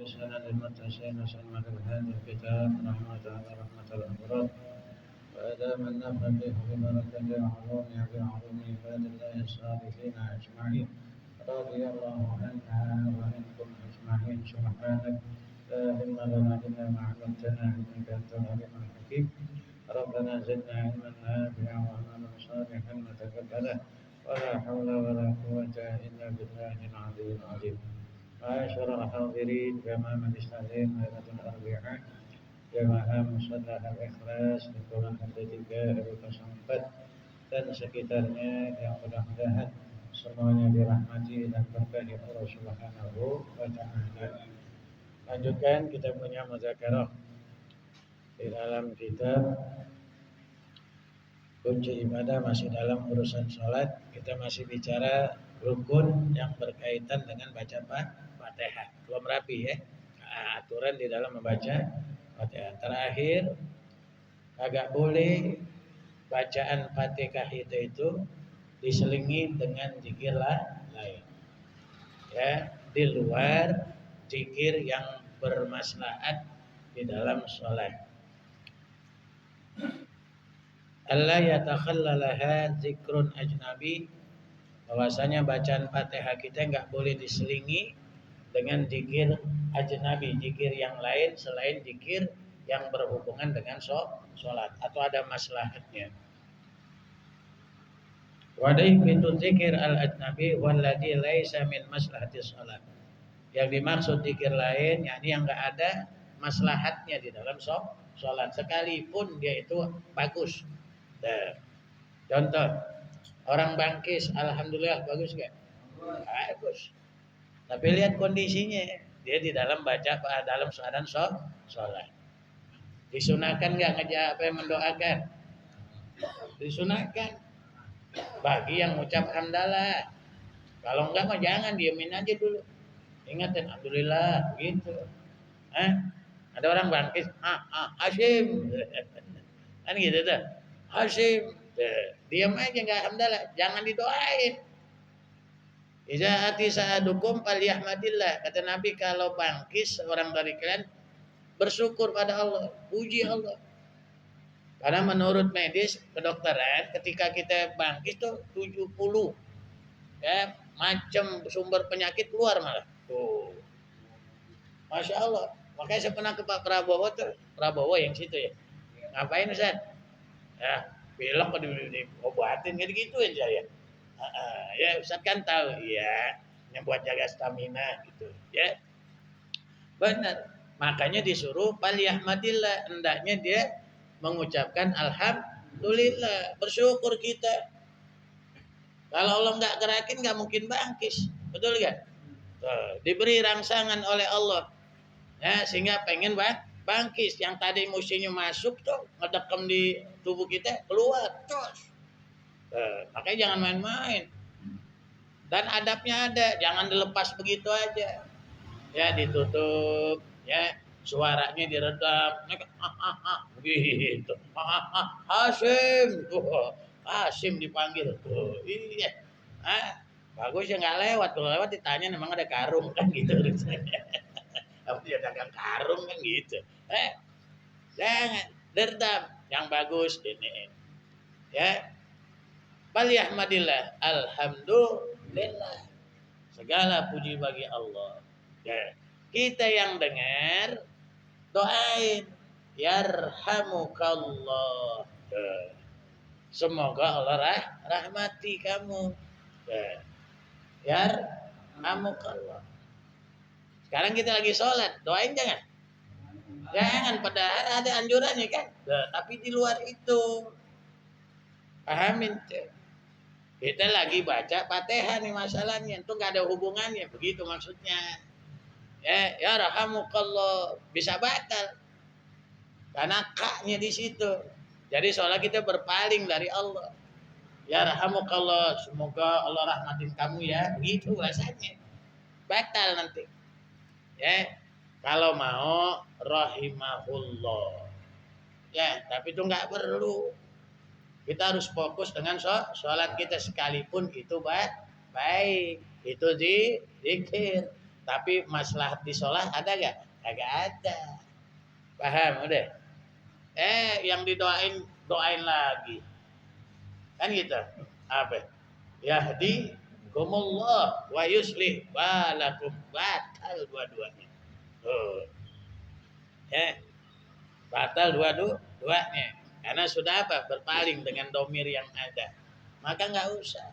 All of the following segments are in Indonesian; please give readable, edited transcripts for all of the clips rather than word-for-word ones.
بسنة المتسين سنة هذا الكتاب رحمة الأبرار وأدام النفع به ببركة بعلوم عباد الله الصالحين أجمعين رضي الله عنها وعنكم أجمعين سبحانك لا علم لنا إلا ما علمتنا إنك أنت العليم الحكيم ربنا زدنا علما نافعا وعملا صالحا وتقبله ولا حول ولا قوة إلا بالله العلي العظيم. معاشر الحاضرين جماعة مجلس تعليم ليلة الأربعاء jamaah musyawarah al-ikhlas di Kelurahan Lantai 3 RW 04 dan sekitarnya yang mudah-mudahan semuanya dirahmati dan berkahi Allah Subhanahu wa taala. Lanjutkan kita punya muzakarah di dalam kitab kunci ibadah masih dalam urusan salat. Kita masih bicara rukun yang berkaitan dengan baca Fatihah. Belum rapi ya. Aturan di dalam membaca Fatihah. Terakhir agak boleh bacaan Fatihah itu diselingi dengan zikir lain. Ya, di luar zikir yang bermaslahat di dalam sholat. Allah yatakhallalaha zikrun ajnabi, bahwasanya bacaan Fatihah kita enggak boleh diselingi dengan zikir ajnabi, zikir yang lain selain zikir yang berhubungan dengan sholat atau ada maslahatnya. Wadai pintu zikir al-ajnabi walladhi laisa min maslahatis sholat. Yang dimaksud zikir lain yakni yang enggak ada maslahatnya di dalam sholat sekalipun dia itu bagus. Nah, contoh orang bangkis, alhamdulillah bagus enggak? Bagus. Tapi lihat kondisinya, dia di dalam dalam keadaan sholat. Disunahkan nggak ngejak apa yang mendoakan? Disunahkan. Bagi yang mengucap hamdalah. Kalau enggak mah jangan, diemin aja dulu. Ingatin alhamdulillah gitu. Ada orang bangkis, Hashim. Kan gitu tuh. Hashim. Diam aja nggak hamdalah, jangan didoain. Iza hati sa'adukum falyahmadillah. Kata Nabi, kalau bangkis orang dari kalian bersyukur pada Allah, puji Allah. Karena menurut medis kedokteran ketika kita bangkis tuh 70 ya macam sumber penyakit keluar malah. Tuh. Masya Allah. Makanya saya pernah ke Pak Prabowo tuh, Prabowo yang situ ya. Ngapain Ustaz? Ya, bilang kok diobatin gitu aja ya. Ya Ustaz kan tahu ya yang buat jaga stamina gitu ya benar, makanya disuruh falyahmadillah, hendaknya dia mengucapkan alhamdulillah, bersyukur kita. Kalau Allah nggak gerakin nggak mungkin bangkis, betul kan? Diberi rangsangan oleh Allah ya sehingga pengen bangkis, yang tadi musimnya masuk tuh ngedekam di tubuh kita keluar terus. Makanya jangan main-main. Dan adabnya ada, jangan dilepas begitu aja. Ya ditutup, ya suaranya diredam. Begitu. Hashim. Hashim dipanggil. Iya. Bagus ya nggak lewat. Kalau lewat ditanya memang ada karung kan gitu. Apa dia dagang karung kan gitu. Jangan derdam. Yang bagus ini. Ya. Falyahmadillah, alhamdulillah. Segala puji bagi Allah. Ya. Kita yang dengar doain yarhamukallah. Ya. Semoga Allah rahmati kamu. Ya. Yarhamukallah. Sekarang kita lagi sholat, doain jangan. Jangan, padahal ada anjurannya kan. Tapi di luar itu pahamin tuh. Kita lagi baca Fatihah nih masalahnya, itu nggak ada hubungannya, begitu maksudnya. Ya rahamukallah bisa batal karena kaknya di situ. Jadi sholat kita berpaling dari Allah. Ya rahamukallah, semoga Allah rahmatin kamu ya, begitu bahasanya. Batal nanti. Ya, kalau mau rahimahullah. Ya, tapi itu nggak perlu. Kita harus fokus dengan sholat kita sekalipun itu baik. Itu zikir. Tapi maslahat di sholat ada gak? Kagak ada. Paham udah? Yang didoain doain lagi. Kan gitu. Apa? Yahdi kumullah wa yuslih balakum, batal dua-duanya. Tuh. Ya, batal dua-duanya. Karena sudah apa? Berpaling dengan domir yang ada. Maka nggak usah.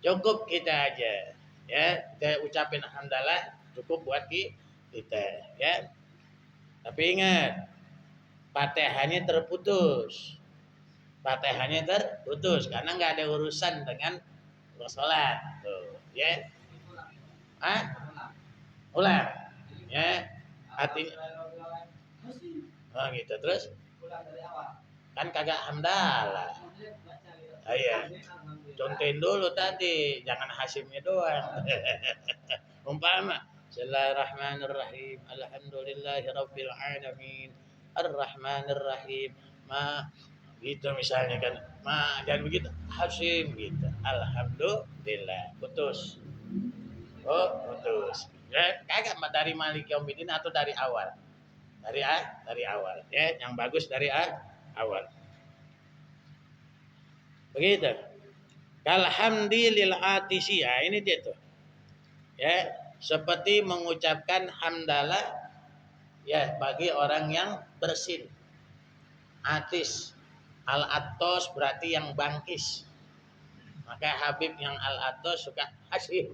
Cukup kita aja. Ya, kita ucapin hamdalah cukup buat kita, ya. Tapi ingat, Fatihahnya terputus. Fatihahnya terputus karena nggak ada urusan dengan sholat. Tuh, ya. Ah, ulang. Ya. Artinya oh gitu. Terus kan kagak hamdalah. Iya. Contohin dulu tadi, jangan Hasimnya doang. Umpama Bismillahirrahmanirrahim. Alhamdulillahirabbil alamin. Arrahmanirrahim. Ma gitu misalnya kan. Jangan begitu. Hasim gitu. Alhamdulillah. Putus. Oh, putus. Ya, kagak dari Malik Yaumiddin atau dari awal? Dari awal. Ya, yang bagus dari awal. Begitu. Kalhamdi lil atisi. Ya, ini dia tuh. Ya, seperti mengucapkan hamdalah ya bagi orang yang bersin. Atis. Al-atos berarti yang bangkis. Maka Habib yang al-atos suka hasim.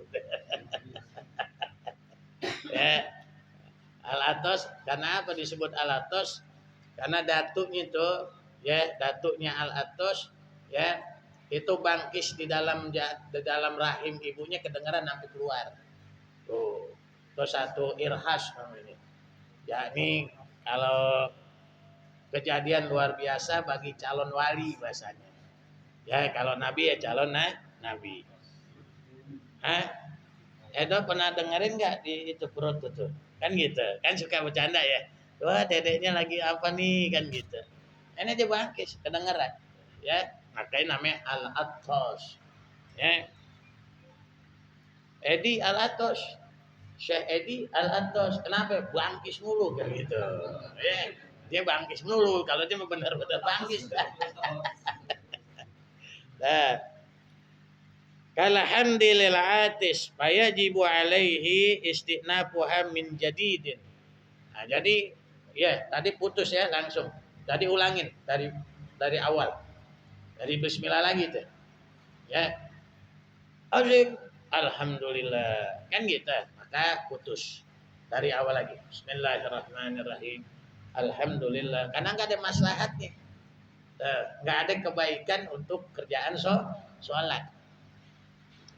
Ya, al-atos karena apa disebut al-atos? Karena datuknya itu ya, datuknya al-atos ya, itu bangkis di dalam rahim ibunya kedengaran sampai keluar. Tuh. Itu satu irhas namanya. Yakni kalau kejadian luar biasa bagi calon wali bahasanya. Ya, kalau nabi ya calon nabi. Hah? Edo pernah dengerin nggak di itu perut itu? Kan gitu. Kan suka bercanda ya. Wah, dedeknya lagi apa nih kan gitu. Ini aja bangkis kedengeran. Ya, makanya namanya al-atos. Ya. Edi al-atos. Syekh Edi al-atos. Kenapa? Bangkis mulu kan gitu. Ya. Dia bangkis mulu kalau dia benar-benar bangkis. Nah, kalhamdilil atis fayajibu alaihi istinafuha min jadidin. Nah, jadi ya tadi putus ya langsung. Tadi ulangin dari awal. Dari bismillah lagi tuh. Ya. Azik alhamdulillah. Kan gitu. Maka putus. Dari awal lagi. Bismillahirrahmanirrahim. Alhamdulillah. Karena enggak ada maslahatnya. Enggak ada kebaikan untuk kerjaan sholat.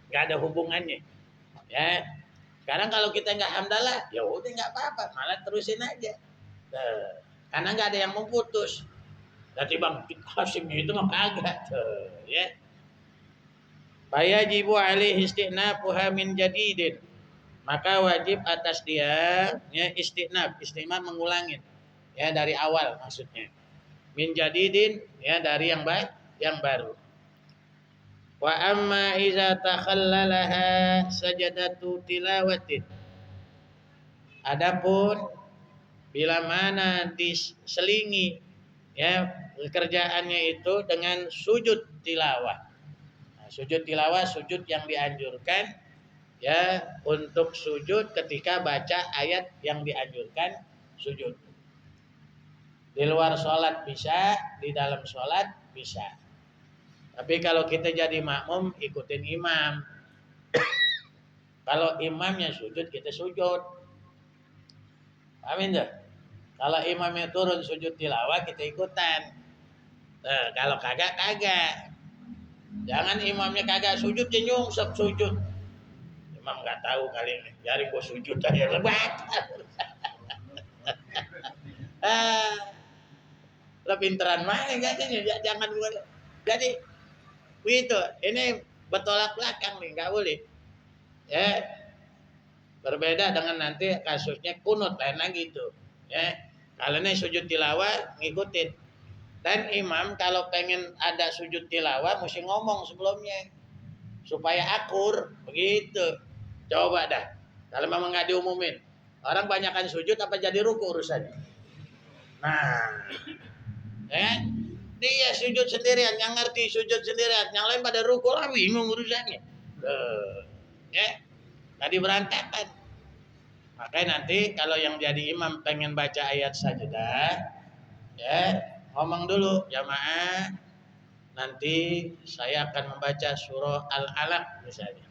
Enggak ada hubungannya. Ya. Sekarang kalau kita enggak hamdalah, ya udah enggak apa-apa, malah terusin aja. Karena enggak ada yang memutus. Berarti Bang Hasim itu mah kagak tuh, ya. Fayajibu alaihi istinafuha min jadidin. Maka wajib atas dia ya istinaf mengulangin. Ya dari awal maksudnya. Min jadidin ya dari yang baru. Wa amma iza takhallalaha sajadatu tilawatin. Adapun bila mana diselingi ya kerjaannya itu dengan sujud tilawah. Nah, sujud tilawah sujud yang dianjurkan ya untuk sujud ketika baca ayat yang dianjurkan sujud. Di luar sholat bisa, di dalam sholat bisa. Tapi kalau kita jadi makmum ikutin imam. Kalau imamnya sujud kita sujud. Amin dah. Kalau imamnya turun sujud tilawah kita ikutan. Kalau kagak. Jangan imamnya kagak sujud dia nyungsep sujud. Imam nggak tahu kali ini. Biarin gua sujud aja lebat. Lo pinteran mana katanya? Jangan gua. Jadi itu ini bertolak belakang nih, nggak boleh. Ya. Berbeda dengan nanti kasusnya kunut lain lagi itu. Ya. Kalau ini sujud tilawah ngikutin. Dan imam kalau pengen ada sujud tilawah mesti ngomong sebelumnya supaya akur begitu. Coba dah. Kalau memang nggak diumumin, orang banyakan sujud apa jadi ruku urusannya. Nah, ya, dia sujud sendirian, yang ngerti sujud sendirian, yang lain pada ruku lah bingung urusannya. Ya, tadi berantakan. Makanya nanti kalau yang jadi imam pengen baca ayat sajadah, ya ngomong dulu jamaah. Nanti saya akan membaca surah Al-Alaq misalnya.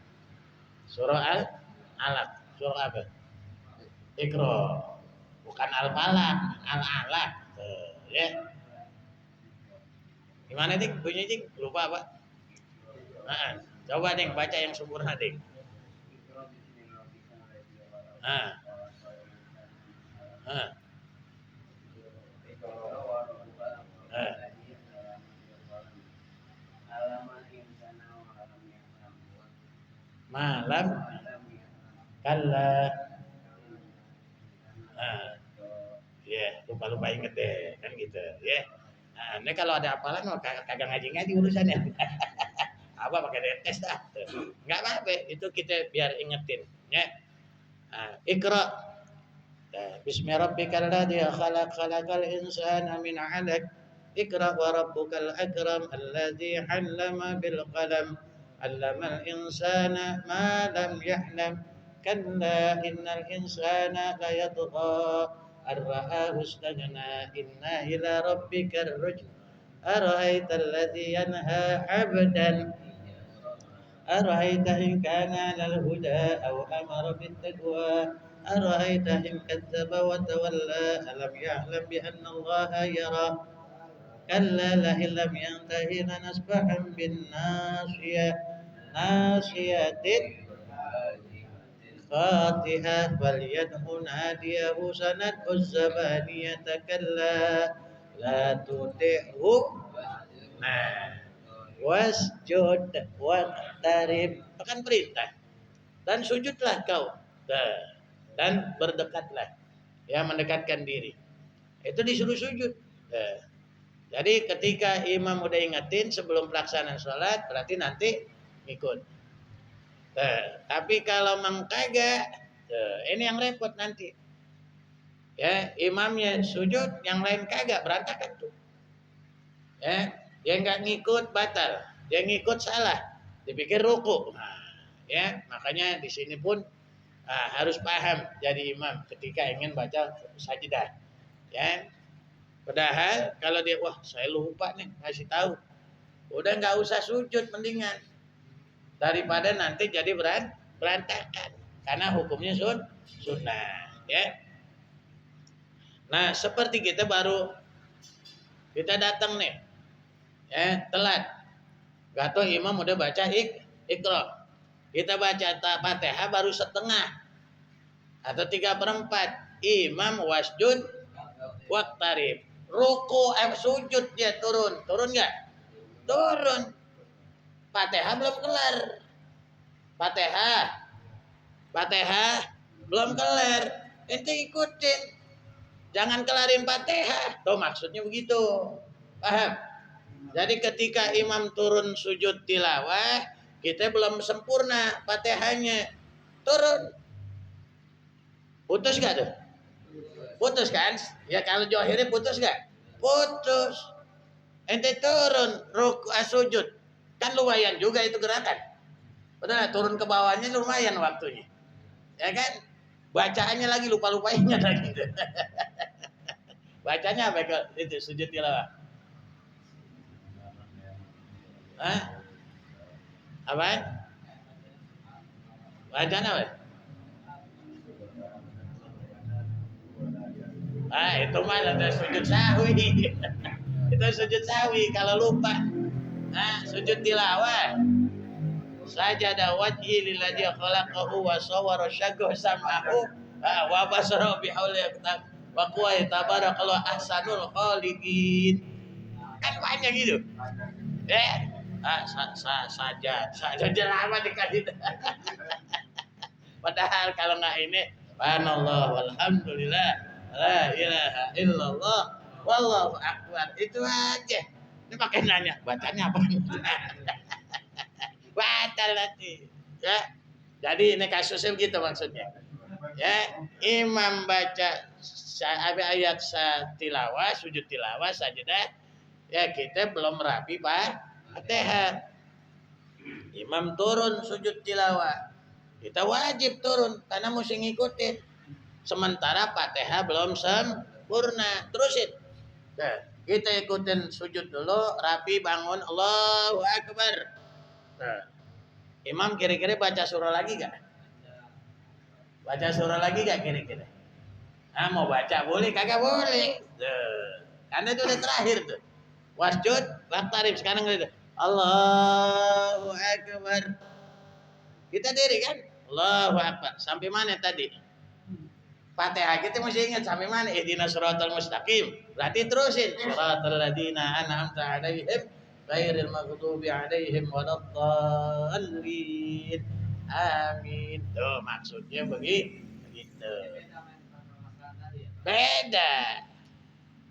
Surah Al-Alaq. Surah apa? Iqra. Bukan Al-Falaq, Al-Alaq. Ya. Gimana Dik? Bunyi Dik? Lupa apa? Coba Dik baca yang sempurna Dik. Ah. Ah. Malam kalla. Lupa inget deh kan gitu ya. Nah, ini kalau ada hafalan mah kagak ngaji urusannya. Apa pakai tes dah. Enggak apa-apa, itu kita biar ingetin ya. Iqra. Bismi rabbikal ladzi khalaq khalaqal insana min 'alaq. Iqra wa rabbukal akram alladzi 'allama bil qalam 'allamal insana ma lam ya'lam. Kalla innal insana la yatgha ar-ra'ahu istaghna inna ila rabbikar ruj'a. Ara'aita alladzi yanha 'abdan أرأيت إن كان على الهدى أو أمر بالتقوى أرأيت إن كذب وتولى ألم يعلم بأن الله يرى كلا لئن لم ينته لنسفعا بالناصية ناصية خاطئة فليدع ناديه سندع الزبانية كلا لا تطعه wasjud waqtarib, akan perintah dan sujudlah kau dan berdekatlah, ya mendekatkan diri, itu disuruh sujud. Jadi ketika imam udah ingetin sebelum pelaksanaan sholat berarti nanti ikut. Tapi kalau mengkagak, ini yang repot nanti, ya imamnya sujud yang lain kagak, berantakan tuh ya. Dia nggak ngikut batal, dia ngikut salah, dipikir ruku. Ya makanya di sini pun harus paham jadi imam ketika ingin baca sajidah. Ya, padahal kalau dia saya lupa nih ngasih tahu, udah nggak usah sujud mendingan daripada nanti jadi berantakan karena hukumnya sunnah. Ya, nah seperti kita datang nih. Telat. Gak tahu imam udah baca Iqra. Kita baca Fatihah baru setengah atau 3/4. Imam wasjud waqtarib. Ruku sujud dia turun. Turun enggak? Turun. Fatihah belum kelar. Fatihah belum kelar. Ente ikutin. Jangan kelarin Fatihah. Tuh maksudnya begitu. Paham? Jadi ketika imam turun sujud tilawah, kita belum sempurna Fatihahnya. Turun. Putus gak tuh? Putus kan? Ya kalau johirnya putus gak? Putus. Ente turun sujud. Kan lumayan juga itu gerakan. Betul, turun ke bawahnya lumayan waktunya. Ya kan? Bacaannya lagi lupa-lupainnya lagi. Bacanya apa itu sujud tilawah? Apa? Bacaan apa? Itu mah ada sujud sahwi. Itu sujud sahwi kalau lupa. Sujud tilawah. Sajada wajhi lilladzi khalaqahu wa sawwara syaqqa sam'ahu wa basara bihauli wa quwa tabarakallahu ahsanul khaliqin. Kan banyak gitu. Saja lama dikasih. Padahal kalau nggak ini, subhanallah walhamdulillah la ilaha illallah wallahu akbar, itu aja. Ini pakai nanya, bacanya apa? Batal nanti. Ya. Jadi ini kasusnya begitu maksudnya. Ya, imam baca ayat tilawah, sujud tilawah, sajadah, ya kita belum rapi Fatihah. Imam turun sujud tilawah. Kita wajib turun karena mesti ngikutin. Sementara Fatihah belum sempurna. Terusin. Nah, kita ikutin sujud dulu, rapi bangun, Allahu Akbar. Nah, imam kira-kira baca surah lagi gak? Baca surah lagi gak kira-kira? Ah, mau baca boleh kagak boleh. Tuh. Karena itu udah terakhir tuh. Wasjud, waqtarib. Sekarang gitu. Allahu Akbar. Kita diri kan? Allahu Akbar. Sampai mana tadi? Fatihah kita mesti ingat sampai mana? Ihdinas siratal mustaqim. Berarti terusin. Siratal ladzina an'amta 'alaihim ghairil maghdubi 'alaihim waladdallin. Amin. Tuh maksudnya begitu. Beda.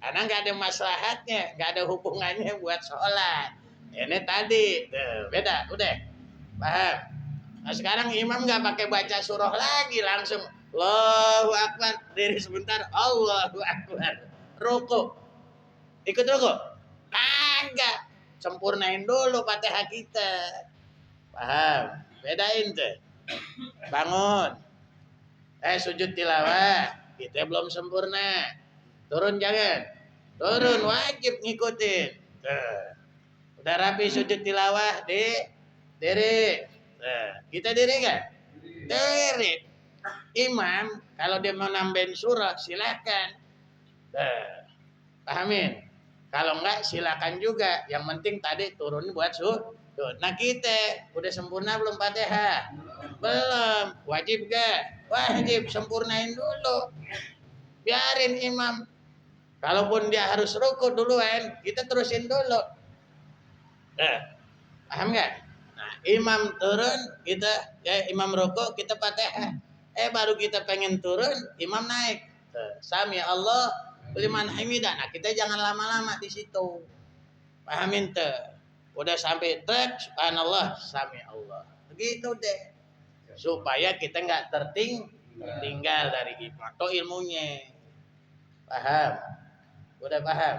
Karena nggak ada maslahatnya, nggak ada hubungannya buat sholat. Ini tadi, tuh, beda, udah, paham? Nah sekarang imam nggak pakai baca surah lagi, langsung Allahu Akbar, diri sebentar, Allahu Akbar, ruku, ikut ruku, kagak, sempurnain dulu Fatihah kita, paham? Bedain tuh, bangun, sujud tilawah, kita belum sempurna, turun jangan, turun wajib ngikutin, udah rapi sujud tilawah, diri. Nah, kita diri kan? Diri. Imam kalau dia mau nambahin surah silakan. Nah, pahamin. Kalau enggak silakan juga. Yang penting tadi turun buat sujud. Nah kita udah sempurna belum Fatihah? Belum. Wajib gak? Wajib, sempurnain dulu. Biarin imam. Kalaupun dia harus ruku duluan, kita terusin dulu. Nah, paham gak? Nah, imam turun, imam rukuk, kita Fatihah. Baru kita pengen turun, imam naik. Sami Allah liman hamidah. Nah, kita jangan lama-lama di situ. Pahamin tuh. Udah sampai tek, subhanallah, sami Allah. Begitu deh. Supaya kita nggak tertinggal dari ilmunya. Paham? Udah paham?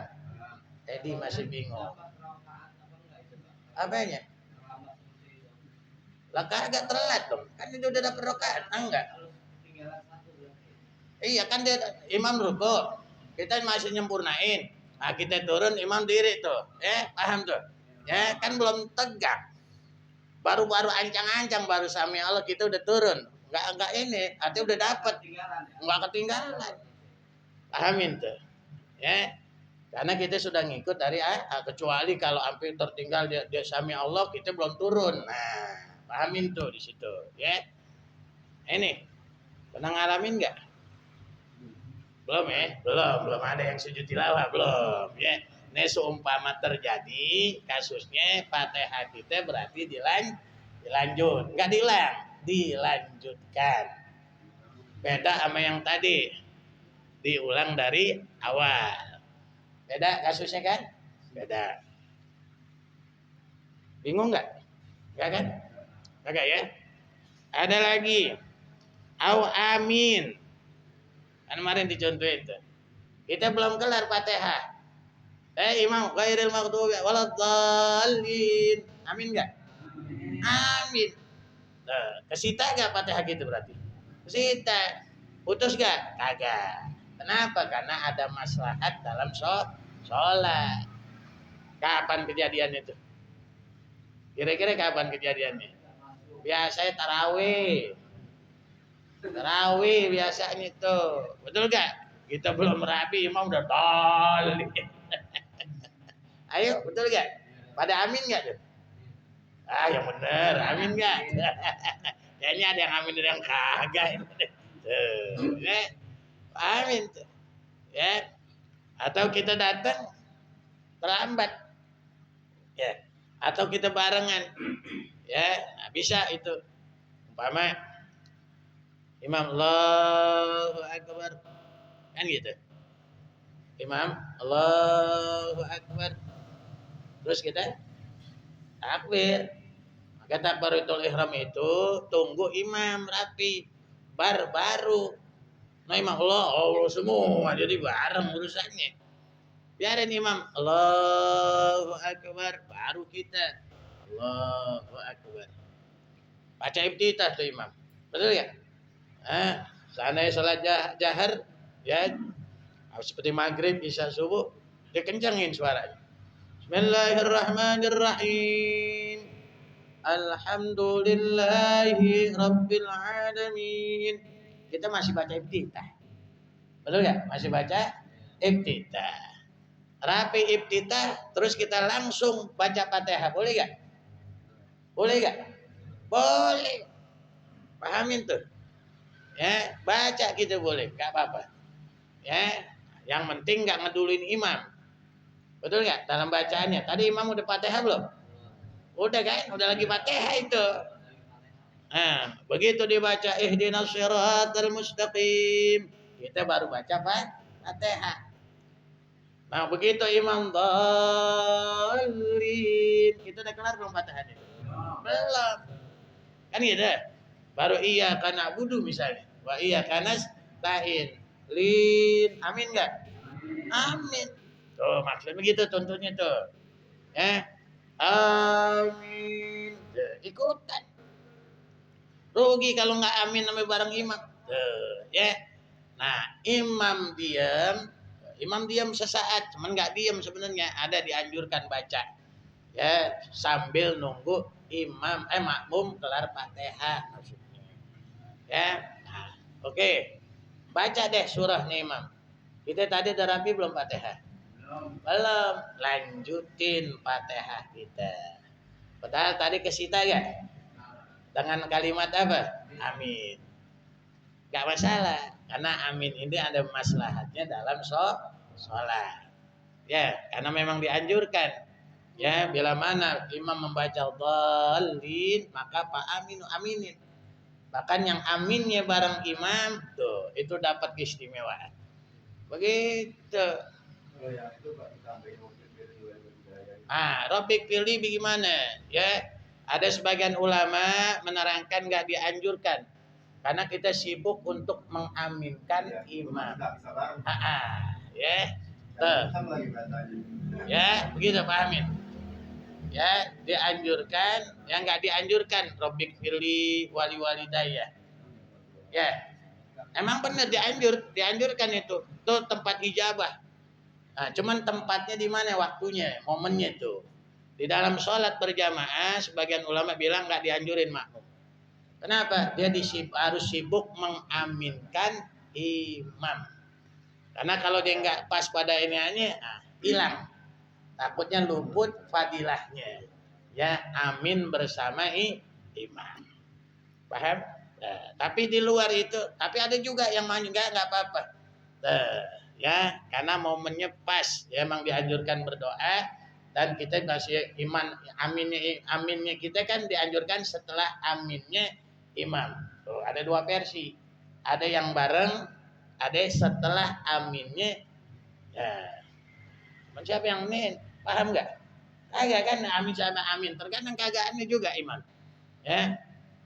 Teddy masih bingung. Apanya? Lah kagak telat dong. Kan itu udah dapat rakaat, enggak? Iya kan dia imam ruku. Kita masih nyempurnain. Nah, kita turun imam diri tuh. Paham tuh? Ya, kan belum tegak. Baru-baru ancang-ancang baru sami Allah kita udah turun. Enggak ini, artinya udah dapat. Enggak ketinggalan. Pahamin tuh. Ya. Karena kita sudah ngikut dari kecuali kalau hampir tertinggal dia sami Allah kita belum turun. Nah, pahamin tuh di situ, ya. Ini pernah ngalamin nggak? Belum ya? Belum ada yang sujud tilawah belum, ya. Ini seumpama terjadi kasusnya Fatihah kita berarti dilanjut, nggak dilanjutkan. Beda sama yang tadi diulang dari awal. Beda kasusnya kan? Beda. Bingung nggak? Nggak kan? Kagak ya? Ada lagi. Au amin. Kan kemarin dicontohin tuh. Kita belum kelar Fatihah. Imam ghairil maghdubi waladdallin. Amin enggak? Amin. Nah, kesita enggak Fatihah gitu berarti? Kesita. Putus enggak? Kagak. Kenapa? Karena ada maslahat dalam sholat. Kapan kejadian itu? Kira-kira kapan kejadiannya? Biasanya tarawih. Tarawih biasanya tuh. Betul gak? Kita belum rapi, imam udah tol. Ayo, betul gak? Pada amin gak tuh? Yang bener, amin gak? Kayaknya ada yang amin, ada yang kagak. Tuh, ya. Amin tuh. Ya. Atau kita datang terlambat. Ya. Atau kita barengan. Ya, nah, bisa itu. Umpama Imam Allahu Akbar. Kan gitu. Imam Allahu Akbar. Terus kita takbir. Maka takbiratul ihram itu tunggu imam rapi. baru. Nah imam Allah semua jadi bareng urusannya. Biarin imam Allahu Akbar baru kita Allahu Akbar. Baca iftitah tuh imam. Betul ya? Seandainya sholat jahar ya seperti maghrib, isya, subuh dia kencangin suaranya. Bismillahirrahmanirrahim. Alhamdulillahi rabbil alamin. Kita masih baca iftitah. Betul ya? Masih baca iftitah. Rapi iftitah terus kita langsung baca Fatihah. Boleh gak? Boleh gak? Boleh. Pahamin tuh. Ya, baca gitu boleh, gak apa-apa. Ya, yang penting gak ngeduluin imam. Betul gak? Dalam bacaannya. Tadi imam udah Fatihah belum? Udah kan? Udah lagi Fatihah itu. Nah, begitu dibaca ihdinas siratal mustaqim, kita baru baca Fatihah. Nah, begitu imam dhalin, kita udah kelar belum Fatihah itu? Belum. Kan gitu. Baru iya kana budu misalnya. Wa iya kanas ta'in. Lin. Amin enggak? Amin. Tuh maksudnya begitu contohnya tuh. Ya. Amin. Tuh, ikutan. Rugi kalau nggak amin sampai bareng imam. Tuh, ya. Nah, imam diam sesaat, cuman nggak diam sebenarnya, ada dianjurkan baca. Ya, sambil nunggu makmum kelar Fatihah maksudnya. Ya. Nah, oke. Baca deh surahnya imam. Kita tadi udah rapi belum Fatihah? Belum. Lanjutin Fatihah kita. Padahal tadi kesita ya. Dengan kalimat apa? Amin. Gak masalah. Karena amin ini ada maslahatnya dalam sholat. Ya, karena memang dianjurkan. Ya, bila mana imam membaca dhalin, maka Pak Aminu aminin. Bahkan yang aminnya bareng imam, tuh, itu dapat keistimewaan. Begitu. Rabbik pilih bagaimana? Ya, ada sebagian ulama menerangkan nggak dianjurkan karena kita sibuk untuk mengaminkan imam. Ya, tuh. Ya, begitu Pak Amin. Ya, dianjurkan, yang nggak dianjurkan Rabbik pilih wali-walidayah. Ya, emang benar dianjurkan itu. Tuh tempat ijabah. Nah, cuman tempatnya di mana waktunya, momennya tuh. Di dalam sholat berjamaah, sebagian ulama bilang nggak dianjurin makmum. Kenapa? Dia harus sibuk mengaminkan imam. Karena kalau dia nggak pas pada iniannya, hilang. Takutnya luput fadilahnya. Ya, amin bersama imam. Paham? Tapi di luar itu, tapi ada juga yang enggak apa-apa. Ya, karena momennya pas, ya emang dianjurkan berdoa dan kita kasih aminnya kita kan dianjurkan setelah aminnya imam. Tuh, ada dua versi. Ada yang bareng, ada setelah aminnya. Ya. Siapa yang amin? Paham enggak? Kagak kan amin sama amin, terkadang kagaannya juga iman. Ya.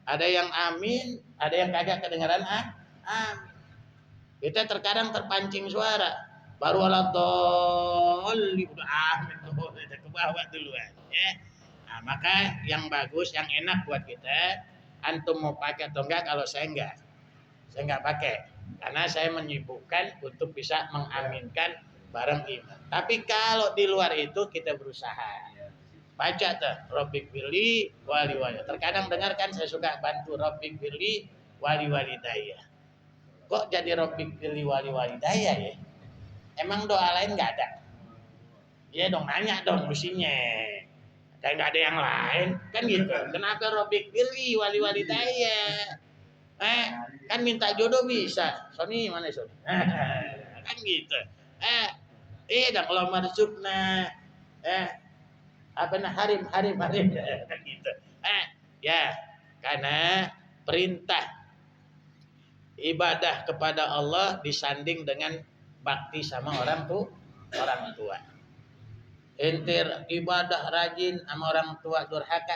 Ada yang amin, ada yang kagak kedengaran amin. Kita terkadang terpancing suara. Baru waladhdallin udah amin tuh ke bawah duluan ya. Nah, maka yang bagus, yang enak buat kita, antum mau pakai atau enggak, kalau saya enggak. Saya enggak pakai karena saya menyibukkan untuk bisa mengaminkan bareng imam. Tapi kalau di luar itu kita berusaha. Baca tuh Rabbik firli wali wali. Terkadang dengarkan saya suka bantu Rabbik firli wali walidayah. Kok jadi Rabbik firli wali walidayah ya? Emang doa lain enggak ada? Ya dong, nanya dong mestinya. Kayak enggak ada yang lain kan gitu. Kenapa Rabbik firli wali walidayah? Kan minta jodoh bisa. Sony mana Sony? Kan gitu. Dan kalau marzukna harim kan gitu. Ya, karena perintah ibadah kepada Allah disanding dengan bakti sama orang tua. Ente ibadah rajin sama orang tua durhaka.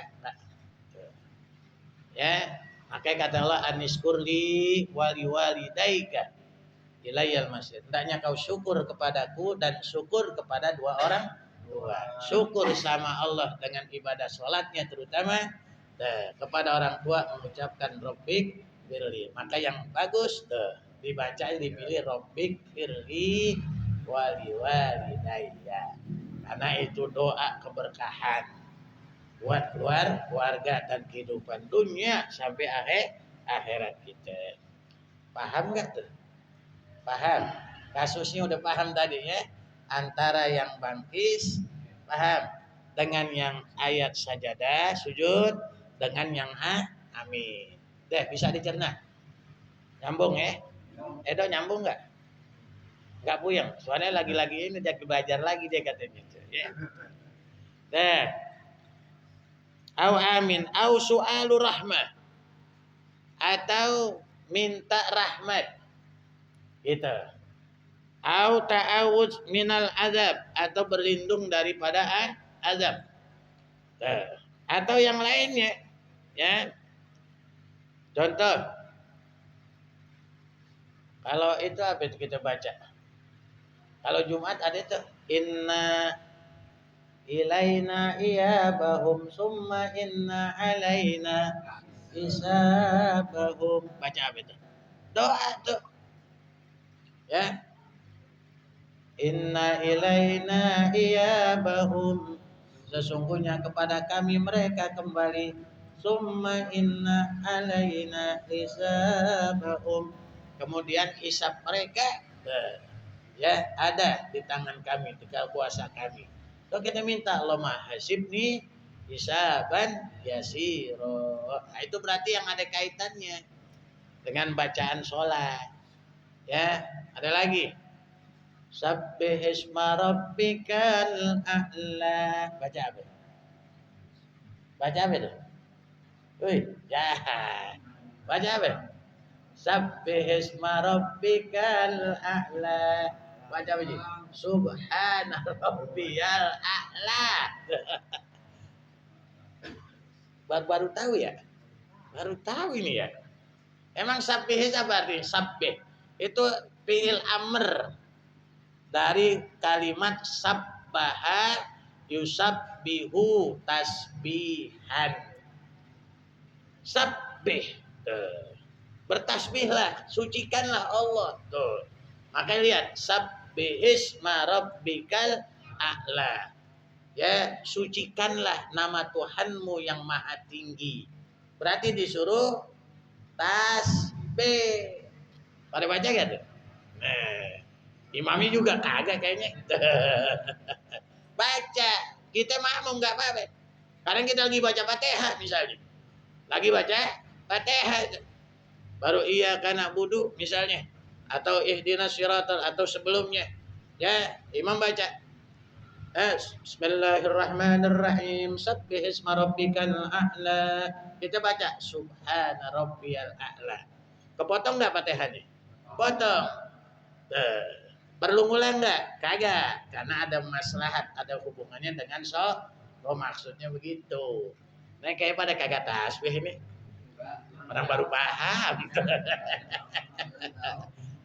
Ya. Makanya kata Allah aniskurli wali walidaika ilayal masjid. Hendaknya kau syukur kepadaku dan syukur kepada dua orang tua. Syukur sama Allah dengan ibadah sholatnya terutama kepada orang tua mengucapkan Rabbik firli. Maka yang bagus dibaca dipilih Rabbik firli wali walidayya. Karena itu doa keberkahan buat keluarga dan kehidupan dunia sampai akhirat kita. Paham nggak tuh? Paham? Kasusnya udah paham tadi ya? Antara yang bangkis paham dengan yang ayat sajadah sujud dengan yang amin. Deh bisa dicerna. Nyambung ya? Edo nyambung nggak? Nggak puyeng. Soalnya lagi-lagi ini dia belajar lagi dia katanya. Ya. Deh. Au amin, au su'alu rahmah. Atau minta rahmat. Gitu. Au ta'awudz minal azab. Atau berlindung daripada azab. Atau yang lainnya. Ya. Contoh. Kalau itu apa itu kita baca? Kalau Jumat ada itu. Inna ilaina iyabahum summa inna alaina hisabahum. Baca apa itu? Doa tuh. Ya. Inna ilaina iyabahum. Sesungguhnya kepada kami mereka kembali. Summa inna alaina hisabahum. Kemudian hisab mereka ya ada di tangan kami, di kuasa kami. So kita minta Allahumma hasibni hisaban yasiro. Nah, itu berarti yang ada kaitannya dengan bacaan sholat. Ya, ada lagi. Sabbih isma rabbikal a'la. Baca apa? Baca apa itu? Wih, jahat. Baca apa? Sabbih isma rabbikal a'la. Baca apa sih? Subhana rabbiyal a'la. Baru tahu ya? Baru tahu ini ya. Emang sabbih apa artinya? Sabbih itu fi'il amr dari kalimat sabbaha yusabbihu tasbihan. Sabbih. Bertasbihlah, sucikanlah Allah. Tuh. Makanya lihat, sabbihisma rabbikal a'la. Ya, sucikanlah nama Tuhanmu yang maha tinggi. Berarti disuruh tasbih. Pada baca gak tuh? Nah, imami juga kagak kayaknya. Baca. Kita mau nggak apa-apa. Kadang kita lagi baca Fatihah misalnya. Lagi baca Fatihah. Baru iya kana budu misalnya. Atau ihdinas siratal atau sebelumnya. Ya, imam baca. Bismillahirrahmanirrahim. Sabbihisma rabbikal a'la. Kita baca subhana rabbiyal a'la. Kepotong enggak Fatihahnya? Potong. Perlu ngulang enggak? Kagak. Karena ada maslahat, ada hubungannya dengan maksudnya begitu. Nah, kayak pada kagak tasbih ini. Orang baru paham.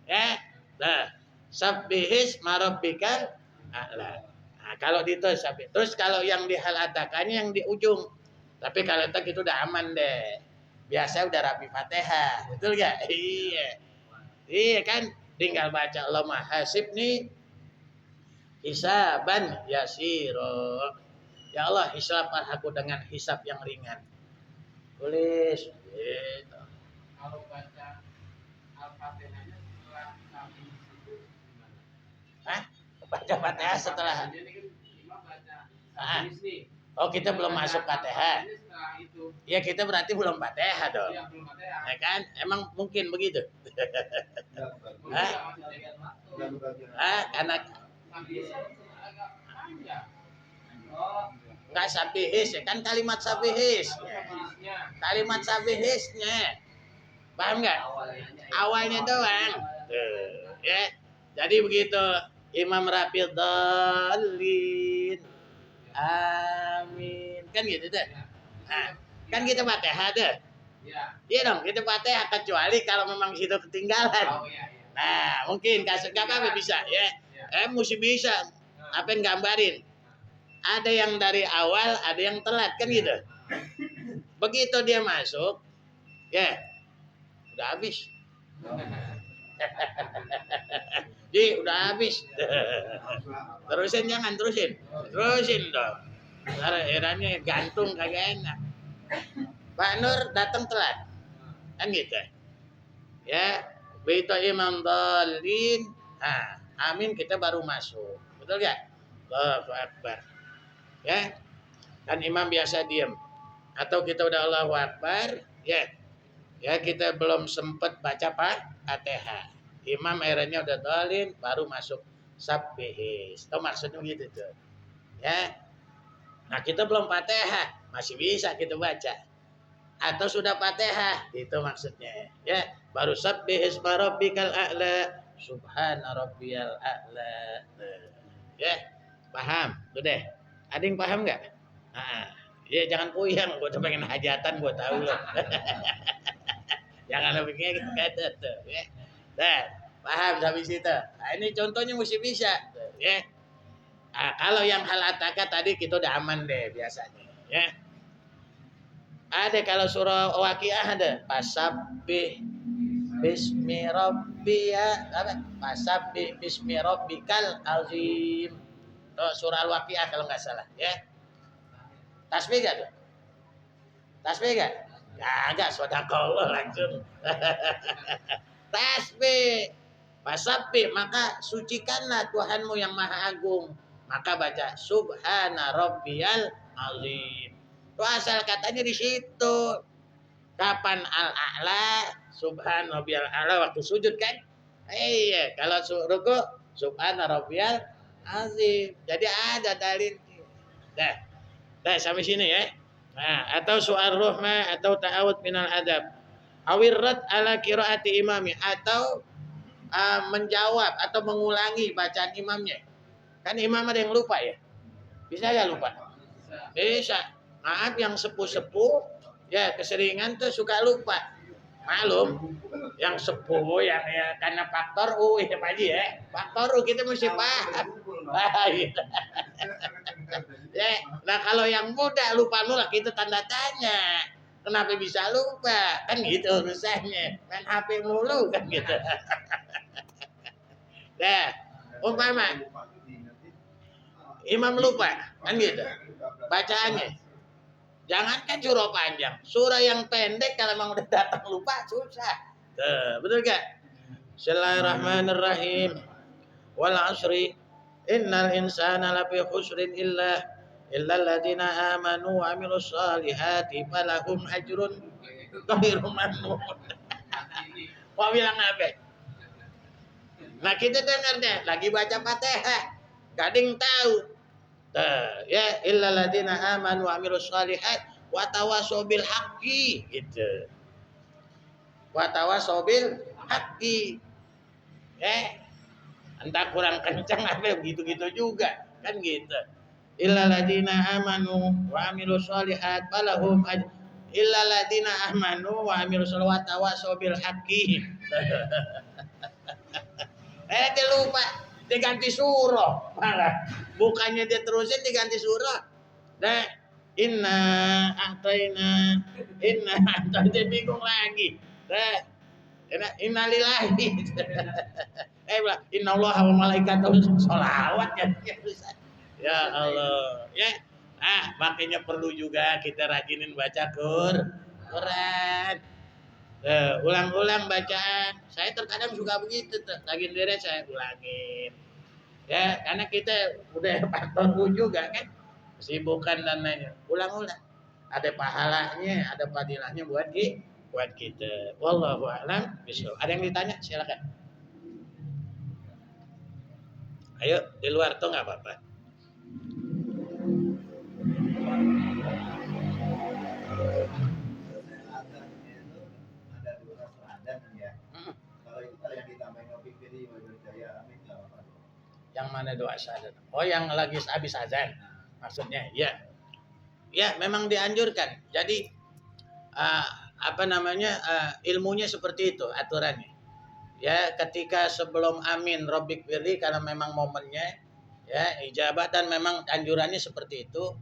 Ya. Nah, sabbihisma rabbikal a'la. Nah, kalau itu sampai. Terus kalau yang dihalatakannya yang di ujung. Tapi kalau itu udah aman deh. Biasa udah rapi Fatihah. Betul gak? Iya. Iya kan? Tinggal baca Allahumma hasibni hisaban yasiro. Ya Allah, hisablah aku dengan hisab yang ringan. Tulis. Gitu. Kalau baca Al-Fatihahnya setelah kami itu gimana? Hah? Baca Fatihah setelah. Oh, kita belum masuk Fatihah. Ya, kita berarti belum Fatihah dong. Iya, belum Fatihah. Ya kan? Emang mungkin begitu? Hah? Karena enggak sabihis ya kan kalimat sabihis. Kalimat sabihisnya. Paham enggak? Awalnya doang. Ya. Jadi begitu. Imam Rafiq Dhalin. Amin. Kan gitu deh. Nah, kan kita Fatihah deh. Iya. Iya dong, kita Fatihah kecuali kalau memang situ ketinggalan. Oh iya iya. Nah, mungkin kasih apa bisa ya. Mesti bisa. Apa yang gambarin? Ada yang dari awal, ada yang telat kan gitu. Begitu dia masuk, ya udah habis. Ji, udah habis. Terusin jangan terusin. Terusin dong. Ntar eranya gantung kagak enak. Pak Nur datang telat. Kan gitu. Ya, begitu imam dhalin. Nah, amin kita baru masuk. Betul gak? Allahu Akbar. Ya. Kan imam biasa diam. Atau kita udah Allahu Akbar, ya. Ya, kita belum sempat baca Fatihah. Imam akhirnya udah dhalin baru masuk sabbihis. Itu maksudnya gitu tuh. Ya. Nah, kita belum Fatihah, masih bisa kita baca. Atau sudah Fatihah, itu maksudnya. Ya, baru sabbihis rabbikal a'la, subhana rabbiyal a'la. Ya, paham? Tuh deh. Ada yang paham enggak? Nah, ya jangan puyeng, gua tuh pengen hajatan gua tahu loh. Jangan lebih kata tuh, ya. Nah, paham sampai situ. Nah, ini contohnya mesti bisa, tuh, ya. Nah, kalau yang hal ataka tadi kita udah aman deh biasanya, ya. Ada kalau surah Waqiah ada Fasabbih bismi rabbiya apa? Fasabbih bismi rabbikal azim. Tuh, surah Al-Waqiah kalau nggak salah, ya. Tasbih gak tuh? Tasbih gak? Kagak, sedekah langsung. Tasbih. Fasabbih, maka sucikanlah Tuhanmu yang Maha Agung. Maka baca subhana rabbiyal azim. Itu asal katanya di situ. Kapan al-a'la? Subhana rabbiyal a'la waktu sujud kan? Iya, kalau ruku subhana rabbiyal azim. Jadi ada dalilnya. Dah sampai sini ya. Nah, atau soal rohma atau ta'awud minal adab. Awirrat ala qiraati imami atau menjawab atau mengulangi bacaan imamnya. Kan imam ada yang lupa ya? Bisa gak lupa? Bisa. Maaf yang sepuh-sepuh ya keseringan tuh suka lupa. Malum yang sepuh yang ya karena faktor ya Pak Haji ya. Faktor kita mesti paham. Ya, nah kalau yang muda lupa nolak itu tanda tanya. Kenapa bisa lupa? Kan gitu urusannya. Main HP mulu kan gitu. Nah, umpama imam lupa kan gitu. Bacaannya. Jangankan surah panjang, surah yang pendek kalau memang udah datang lupa susah. Betul gak? Bismillahirrahmanirrahim. Wal 'asri innal insana lafi khusrin illa alladziina aamanu wa 'amilus shalihati falahum ajrun ghairu mamnun. Mau bilang apa? Nah kita dengar deh, lagi baca Fatihah, gak ada yang tahu. Ya illa alladziina aamanu wa 'amilus shalihat wa tawassaw bil haqqi gitu. Wa tawassaw bil haqqi. Entah kurang kencang apa gitu-gitu juga kan gitu. Illa ladina amanu wa amilus shalihat falahum illa ladina amanu wa amilus sholawat wa tawassaw bil haqqi. Dia lupa diganti surah malah bukannya dia terusin diganti surah. Nah, inna a'tayna dia bingung lagi. Nah, innalillahi. Innallaha wa malaikatahu sholawat ya. Ya Allah. Ya. Makanya perlu juga kita rajinin baca Quran. Ulang-ulang bacaan. Saya terkadang juga begitu. Lagi deret saya ulangin. Ya, karena kita udah faktor juga kan. Kesibukan dan lainnya. Ulang-ulang. Ada pahalanya, ada fadilahnya buat kita. Wallahu a'lam bishawab. Ada yang ditanya? Silakan. Ayo, di luar tuh nggak apa-apa. Ada dua adan ya. Kalau itu kalau yang ditambahin Novi Firi Jaya Amin nggak apa-apa. Yang mana doa syahadat? Oh, yang lagi habis azan. Maksudnya, ya. Ya, memang dianjurkan. Jadi ilmunya seperti itu aturannya. Ya, ketika sebelum amin Rabbik firli karena memang momennya ya ijabah dan memang anjurannya seperti itu.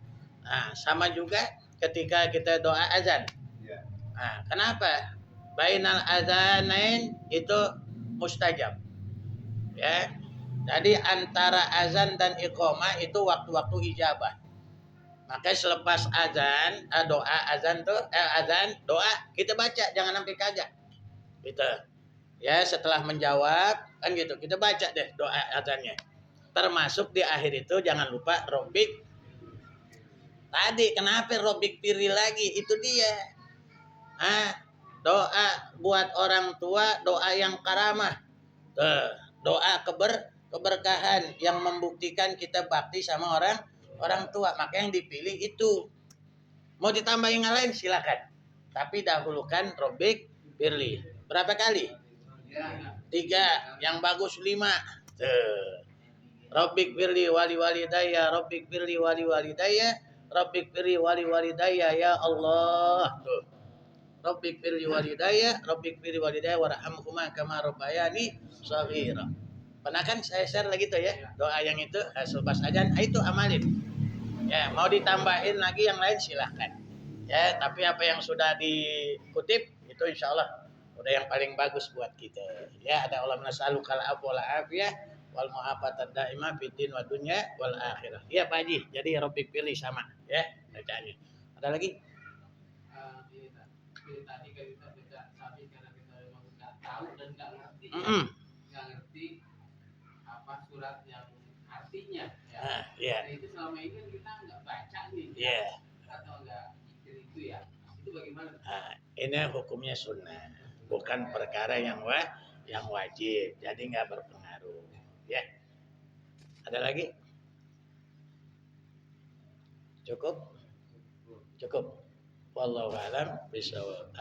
Nah, sama juga ketika kita doa azan. Ya. Nah, kenapa? Bainal azanain itu mustajab. Ya. Jadi antara azan dan iqamah itu waktu-waktu ijabah. Maka selepas azan, azan doa kita baca, jangan sampai kagak. Gitu. Ya, setelah menjawab kan gitu, kita baca deh doa azannya. Termasuk di akhir itu jangan lupa Rabbik. Tadi kenapa Rabbik pilih lagi? Itu dia. Doa buat orang tua, doa yang karamah. Doa keberkahan yang membuktikan kita bakti sama orang tua. Maka yang dipilih itu. Mau ditambahin yang lain silakan. Tapi dahulukan Rabbik pilih. Berapa kali? 3. Yang bagus 5. Rabbik firli wali walidayya, Rabbik firli wali walidayya, Rabbik firli wali walidayya ya Allah. Tuh. Rabbik firli walidayya, Rabbik firli walidayya warhamhuma kama rabbayani shaghira. Pernah kan saya share lagi tuh ya, doa yang itu selepas azan, itu amalin. Ya, mau ditambahin lagi yang lain silahkan. Ya, tapi apa yang sudah dikutip itu insya Allah udah yang paling bagus buat kita. Ya, ada Allah nasalukal afwa wal afiyah wal mu'afatad daimah fid din wa dunya wal akhirah. Iya Pak Haji, jadi Rabbik pilih sama ya bacaannya. Ada lagi? Ini tadi kita baca sapi karena kita memang nggak tahu dan nggak ngerti. Nggak ngerti apa surat yang artinya. Ya. Yeah. Nah, itu selama ini kita nggak baca nih. Yeah. Atau nggak mikir itu ya. Itu bagaimana? Ini hukumnya sunnah, bukan perkara yang wajib, jadi nggak berpengaruh. Ya. Ada lagi? Cukup? Wallahu a'lam bishawab.